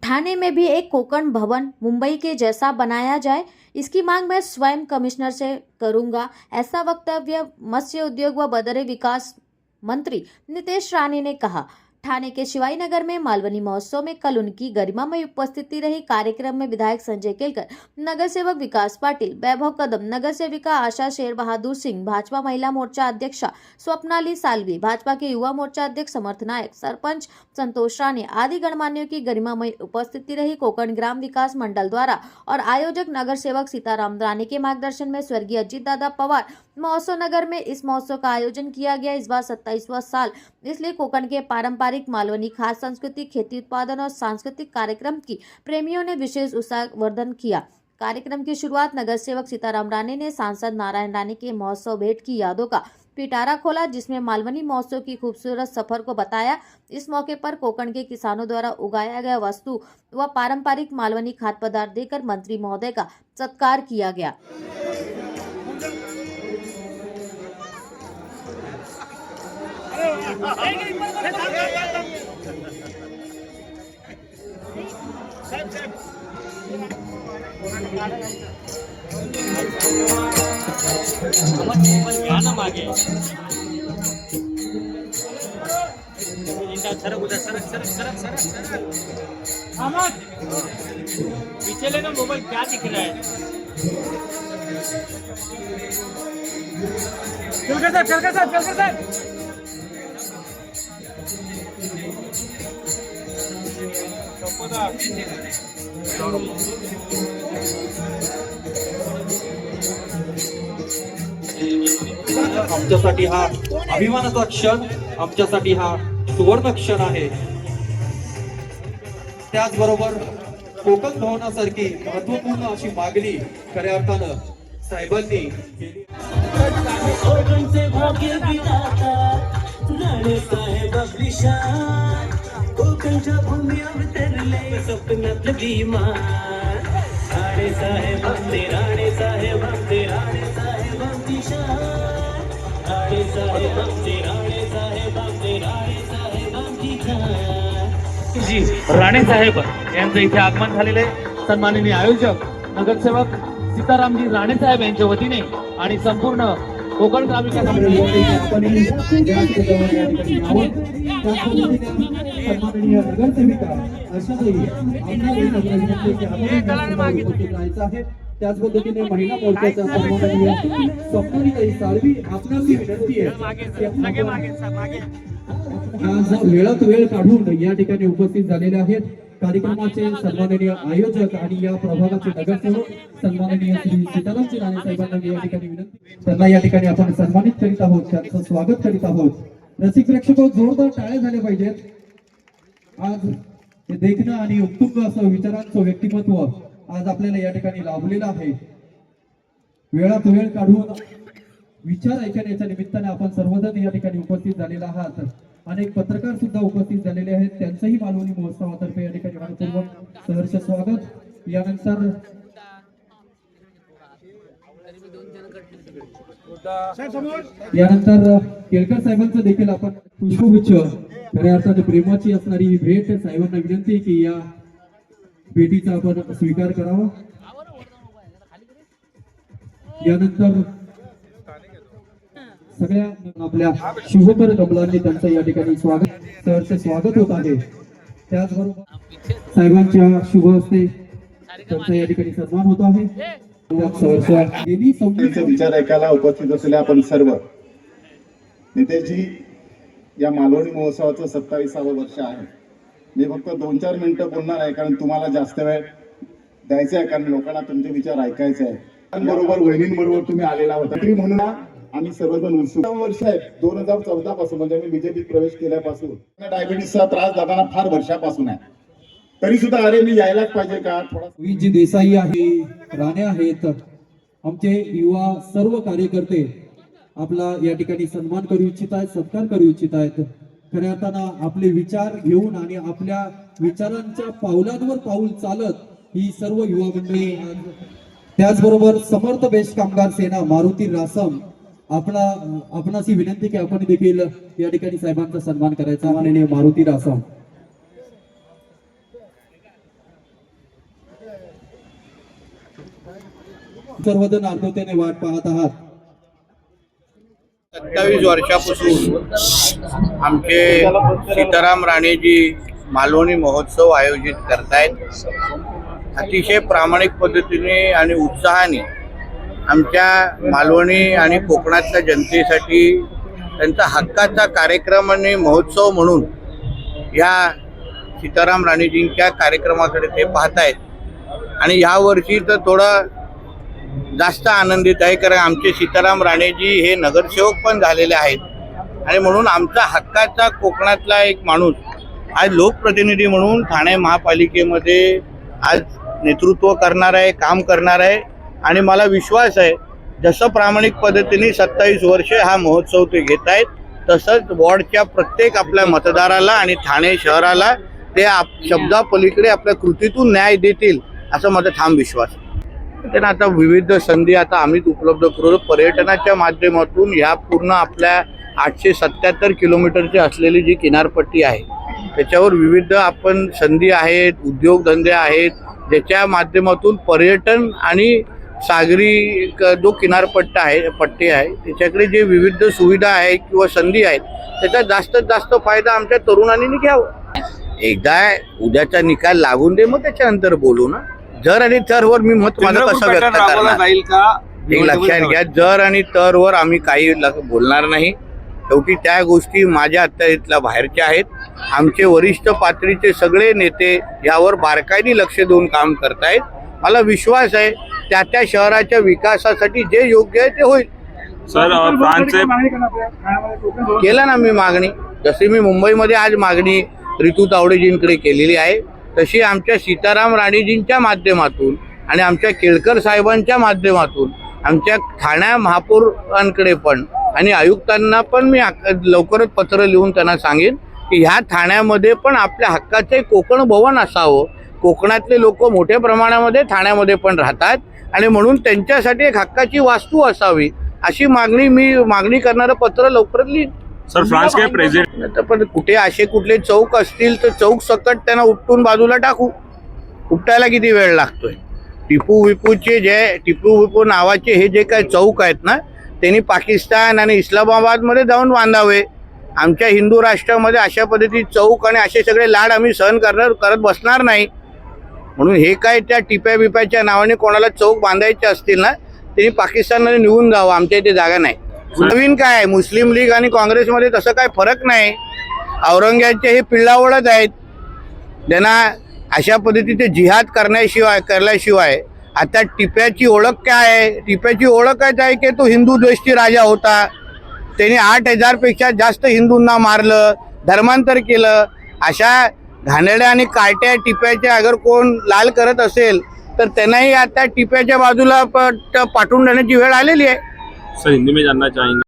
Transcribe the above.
ठाणे में भी एक कोकण भवन मुंबई के जैसा बनाया जाए, इसकी मांग मैं स्वयं कमिश्नर से करूंगा। ऐसा वक्तव्य मत्स्य उद्योग व बदरे विकास मंत्री नितेश राणे ने कहा। ठाणे के शिवाई नगर में मालवनी महोत्सव में कल उनकी गरिमामय उपस्थिति रही। कार्यक्रम में विधायक संजय केलकर, नगर सेवक विकास पाटिल, वैभव कदम, नगर सेविका आशा शेर बहादुर सिंह, भाजपा महिला मोर्चा अध्यक्षा स्वप्नाली सालवी, भाजपा के युवा मोर्चा अध्यक्ष समर्थ नायक, सरपंच संतोष राणे आदि गणमान्यों की गरिमामय उपस्थिति रही। कोकण ग्राम विकास मंडल द्वारा और आयोजक नगर सेवक सीताराम राणे के मार्गदर्शन में स्वर्गीय अजीत दादा पवार महोत्सव नगर में इस महोत्सव का आयोजन किया गया। इस बार 27वां साल, इसलिए कोकण के पारंपरिक मालवनी खाद्य संस्कृति, खेती उत्पादन और सांस्कृतिक कार्यक्रम की प्रेमियों ने विशेष उत्साहवर्धन किया। कार्यक्रम की शुरुआत नगर सेवक सीताराम राणे ने सांसद नारायण राणे के महोत्सव भेंट की यादों का पिटारा खोला, जिसमें मालवनी महोत्सव की खूबसूरत सफर को बताया। इस मौके पर कोकण के किसानों द्वारा उगाया गया वस्तु व पारंपरिक मालवनी खाद्य पदार्थ देकर मंत्री महोदय का सत्कार किया गया। मागे सरक उधर, सरक सरक सरक सरक सरक पीछे लेना। मोबाइल क्या दिख रहा है? चल कर चल कर चल कर चल। आमच्यासाठी हा अभिमानाचा क्षण, आमच्यासाठी हा सुवर्ण क्षण आहे। त्याचबरोबर कोकण भवनासारखी महत्वपूर्ण अशी मागणी खऱ्या अर्थानं साहेबांनी केली। कोकणच्या भूमी अवतरले स्वप्नातलं विमान। राणे साहेब आमचे, राणे साहेब आमचे, राणे साहेब आमची शान। राणे साहेब आमचे, राणे साहेब आमचे, राणे साहेब आमची शान। जी राणे साहेब यांचं इथे आगमन झालेलं आहे। सन्माननीय आयोजक नगरसेवक सीतारामजी राणे साहेब यांच्या वतीने आणि संपूर्ण कोकण ग्राम विकास त्याच पद्धतीने महिला मोर्चाच्या सन्माननीय स्वप्नाली साळवी आपणाची विनंती आहे, वेळात वेळ काढून या ठिकाणी उपस्थित झालेले आहेत। कार्यक्रमाचे सन्माननीय आयोजक आणि या प्रभागाचे नगरसेवक सन्माननीय श्री सीतारामजी राणे साहेबांना या ठिकाणी विनंती, त्यांना या ठिकाणी आपण सन्मानित करीत आहोत, त्यांचं स्वागत करीत आहोत। रसिक प्रेक्षक जोरदार टाळ्या झाल्या पाहिजेत। आज हे देखणं आणि उत्तुंग असं विचारांचं व्यक्तिमत्व आज आपल्याला या ठिकाणी लाभलेलं आहे। वेळात वेळ काढून विचार ऐकण्याच्या निमित्ताने आपण सर्वजण या ठिकाणी उपस्थित झालेला आहात। अनेक पत्रकार सुद्धा उपस्थित झालेले आहेत, त्यांचंही मालवणी महोत्सवातर्फे या ठिकाणी मनपूर्वक सहर्ष स्वागत। यानंतर केळकर साहेबांचं देखील आपण पुष्पगुच्छ, खऱ्या अर्थाने प्रेमाची असणारी ही भेट, साहेबांना विनंती की या भेटीचा आपण स्वीकार करावा। यानंतर सगळ्या आपल्या शुभकर कमलांनी त्यांचं या ठिकाणी सहर्ष स्वागत होत आहे। त्याचबरोबर साहेबांच्या शुभ हस्ते त्यांचा या ठिकाणी सन्मान होत आहे। विचार ऐकायला उपस्थित असलेल्या आपण सर्व नितेशजी, या मालवणी महोत्सवाचं 27वावं वर्ष आहे। मी फक्त 2-4 मिनिटं बोलणार आहे, कारण तुम्हाला जास्त वेळ द्यायचा आहे, कारण लोकांना तुमचे विचार ऐकायचे आहे। बरोबर वहिनींबरोबर तुम्ही आलेला होता, म्हणून आम्ही सर्वजण उत्सुक वर्ष आहेत। 2014 पासून, म्हणजे मी बीजेपीत प्रवेश केल्यापासून डायबिटीसचा त्रास दादांना फार वर्षापासून आहे, तरी सुद्धा अरे मी यायलाच पाहिजे का थोडा। जी देसाई आहे, राणे आहेत, आमचे युवा सर्व कार्यकर्ते आपला या ठिकाणी सन्मान करू इच्छित आहेत, सत्कार करू इच्छित आहेत। खऱ्या अर्थानं आपले विचार घेऊन आणि आपल्या विचारांच्या पावलांवर पाऊल चालत ही सर्व युवा मंडळी, त्याचबरोबर समर्थ बेस्ट कामगार सेना मारुती रासम आपणाची विनंती की आपण देखील या ठिकाणी साहेबांचा सन्मान करायचा। माननीय मारुती रासम सर्वजण आर्द्रतेने वाट पाहत आहात. 27 वर्षापासून आमचे सीताराम राणेजी मालवणी महोत्सव आयोजित करतायत. अतिशय प्रामाणिक पद्धतीने आणि उत्साहाने आमच्या मालवणी आणि कोकणातल्या जनतेसाठी त्यांचा हक्काचा कार्यक्रम आणि महोत्सव म्हणून या सीताराम राणेजींच्या कार्यक्रमाकडे ते पाहतायत. आणि यावर्षी तर थोडं जास्त आनंदित आहे, कारण आमचे सीताराम राणेजी हे नगरसेवक पण झालेले आहेत. आणि म्हणून आमचा हक्काचा कोकणातला एक माणूस आज लोकप्रतिनिधी म्हणून ठाणे महापालिकेमध्ये आज नेतृत्व करणार आहे, काम करणार आहे. आणि मला विश्वास आहे, जसं प्रामाणिक पद्धतीने 27 वर्ष हा महोत्सव ते घेत आहेत, तसंच वॉर्डच्या प्रत्येक आपल्या मतदाराला आणि ठाणे शहराला ते शब्दापलीकडे आपल्या कृतीतून न्याय देतील, असं माझा ठाम विश्वास आहे. त्यांना आता विविध संधी आता आम्हीच उपलब्ध करू. पर्यटनाच्या माध्यमातून ह्या पूर्ण आपल्या 877 किलोमीटरची असलेली जी किनारपट्टी आहे, त्याच्यावर विविध आपण संधी आहेत, उद्योगधंदे आहेत, ज्याच्या माध्यमातून पर्यटन आणि सागरी जो किनारपट्टा आहे पट्टी आहे त्याच्याकडे जे विविध सुविधा आहेत किंवा संधी आहेत, त्याचा जास्तीत जास्त फायदा आमच्या तरुणांनी घ्यावा. एकदा उद्याचा निकाल लागून दे, मग त्याच्यानंतर बोलू ना. जर आणि तरवर मी मत माझं कसं व्यक्त करणार, एक लक्षात घ्या. जर आणि तरवर आम्ही काही बोलणार नाही. शेवटी त्या गोष्टी माझ्या अत्यारीतल्या बाहेरच्या आहेत. आमचे वरिष्ठ पातळीचे सगळे नेते यावर बारकाईने लक्ष देऊन काम करतायत. मला विश्वास आहे त्या त्या शहराच्या विकासासाठी जे योग्य आहे ते होईल. सर केलं ना मी मागणी, जशी मी मुंबईमध्ये आज मागणी रितू तावडेजींकडे केलेली आहे, तशी आमच्या सीताराम राणेजींच्या माध्यमातून आणि आमच्या केळकर साहेबांच्या माध्यमातून आमच्या ठाण्या महापौरांकडे पण आणि आयुक्तांना पण मी लवकरच पत्र लिहून त्यांना सांगेन की ह्या ठाण्यामध्ये पण आपल्या हक्काचे कोकण भवन असावं. कोकणातले लोक मोठ्या प्रमाणामध्ये ठाण्यामध्ये पण राहतात आणि म्हणून त्यांच्यासाठी एक हक्काची वास्तू असावी, अशी मागणी करणारं पत्र लवकरच लिहीन. सर फ्रान्स के प्रेसिडेंट पण कुठे असे कुठले चौक असतील तर चौक सकट त्यांना उपटून बाजूला टाकू. उपटायला किती वेळ लागतोय? टिपू विपू नावाचे हे जे काही चौक आहेत ना, त्यांनी पाकिस्तान आणि इस्लामाबादमध्ये जाऊन बांधावे. आमच्या हिंदू राष्ट्रामध्ये अशा पद्धतीचे चौक आणि असे सगळे लाड आम्ही सहन करत बसणार नाही. म्हणून हे काय त्या टिप्या बिप्याच्या नावाने कोणाला चौक बांधायचे असतील ना, त्यांनी पाकिस्तानमध्ये निघून जावं. आमच्या इथे जागा नाही. नवीन काय आहे, मुस्लिम लीग आणि काँग्रेसमध्ये तसं काय फरक नाही. औरंगजेबाचे हे पिल्लावळच आहेत. त्यांना अशा पद्धतीचे जिहाद करण्याशिवाय आता टिप्याची ओळख काय आहे? टिप्याची ओळखच आहे की तो हिंदू द्वेषी राजा होता. त्यांनी 8,000पेक्षा जास्त हिंदूंना मारलं, धर्मांतर केलं. अशा घाणेरड्या आणि कार्ट्या टिप्याच्या अगर कोण लाल करत असेल तर त्यांनाही आता टिप्याच्या बाजूला पाठवून देण्याची वेळ आलेली आहे. सर हिंदी में जानना चाहेंगे.